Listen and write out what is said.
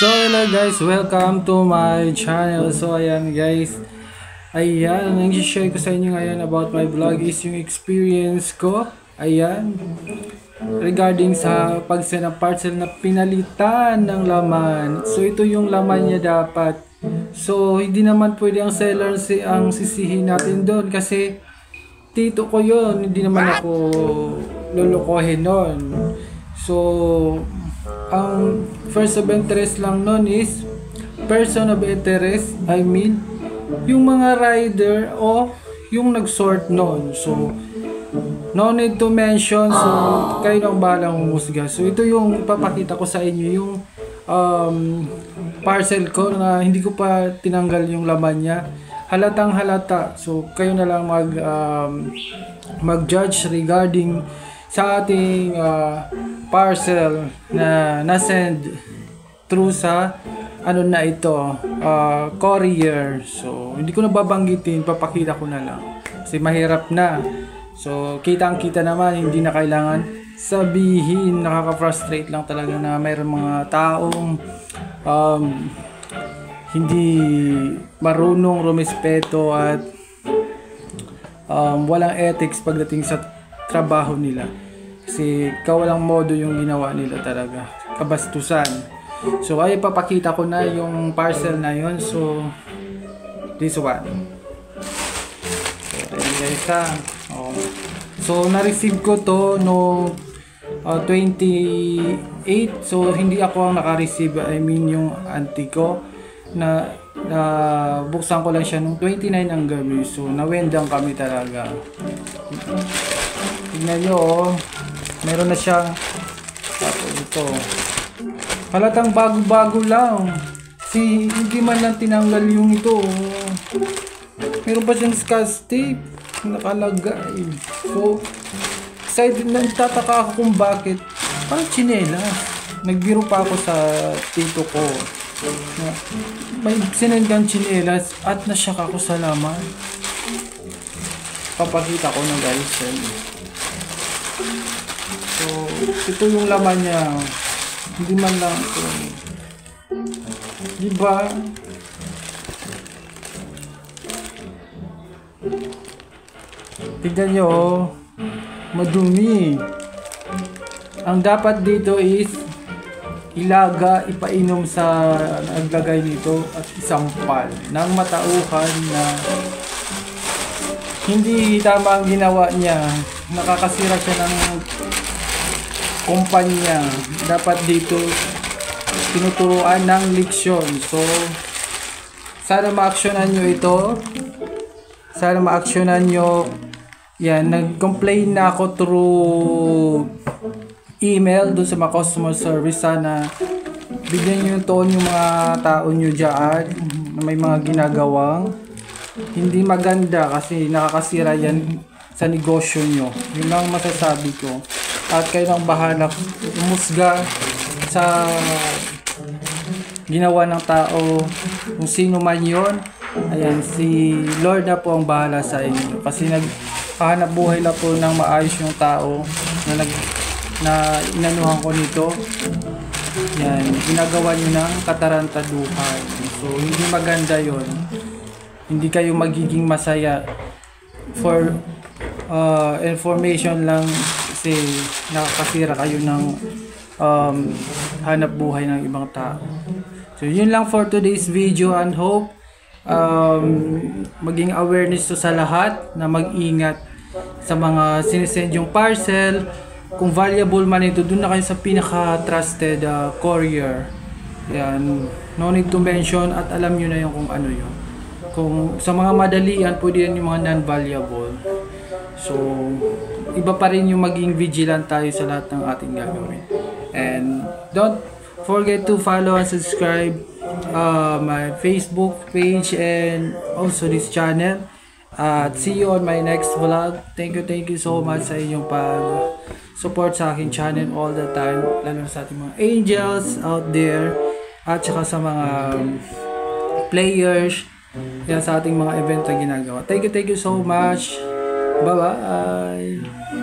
So hello guys, welcome to my channel. So ayan guys, ayan, ang i-share ko sa inyo ngayon about my vlog is yung experience ko. Ayan, regarding sa pag-send ng parcel na pinalitan ng laman. So ito yung laman niya dapat. So hindi naman pwede ang seller ang sisihin natin doon kasi tito ko yon, hindi naman ako lulukohin doon. So ang first of interest lang nun is person of interest, I mean yung mga rider o yung nag-sort nun. So no need to mention, so kayo nang bahalang humusga. So ito yung ipapakita ko sa inyo, yung parcel ko na hindi ko pa tinanggal yung laman niya, halatang halata. So kayo na lang mag-judge regarding sa ating parcel na na-send through sa ano na ito, courier. So hindi ko na babanggitin, papakita ko na lang kasi mahirap na. So kitang-kita naman, hindi na kailangan sabihin. Nakaka-frustrate lang talaga na mayroong mga taong hindi marunong rumispeto at walang ethics pagdating sa trabaho nila. Kasi kawalang modo yung ginawa nila talaga. Kabastusan. So ay papakita ko na yung parcel na yun. So this one. So ayun guys ha. So na-receive ko to no 28. So hindi ako ang naka-receive. I mean yung auntie ko na buksan ko lang siya nung 29 ang gabi. So nawendang kami talaga. Tignan nyo, oh. Meron na siyang ito. Halatang bago-bago lang. Hindi man lang tinanggal yung ito. Meron pa siyang scotch tape nakalagay. So side nagtataka ako kung bakit parang tsinelas. Nagbiro pa ako sa tito ko na may sinendang tsinelas at nasyak ako sa laman. Papakita ko na guys. So ito yung laman niya. Hindi man lang ito. Diba? Tignan nyo, madumi. Ang dapat dito is ilaga, ipainom sa naglagay nito at isampal ng matauhan na hindi tama ang ginawa niya. Nakakasira siya ng kumpanya. Dapat dito tinuturuan ng leksyon. So sana ma-actionan nyo ito. Sana ma-actionan nyo. Yan, nag-complain na ako through email dun sa mga customer service. Sana bigyan nyo yung toon yung mga tao nyo dyan na may mga ginagawang hindi maganda kasi nakakasira yan sa negosyo nyo. Yun lang masasabi ko. At kayo nang bahala umusga sa ginawa ng tao, kung sino man yun. Ayan, si Lord na po ang bahala sa inyo. Kasi naghahanap buhay na po ng maayos yung tao na inanuhan ko nito. Yan, ginagawa nyo ng katarantaduhan. So hindi maganda yon. Hindi kayo magiging masaya. For information lang, kasi nakakasira kayo ng hanap buhay ng ibang tao. So yun lang for today's video, and hope maging awareness to sa lahat na mag-ingat sa mga sinesend yung parcel. Kung valuable man ito, dun na kayo sa pinaka-trusted courier. Yan, no need to mention, at alam nyo na yung kung ano yun. Kung sa mga madalian, pwede yan yung mga non-valuable. So iba pa rin yung maging vigilant tayo sa lahat ng ating gagawin. And don't forget to follow and subscribe my Facebook page and also this channel. See you on my next vlog. Thank you so much sa inyong pag-support sa aking channel all the time, lalo sa ating mga angels out there at saka sa mga players yan sa ating mga event na ginagawa. Thank you so much. Bye bye.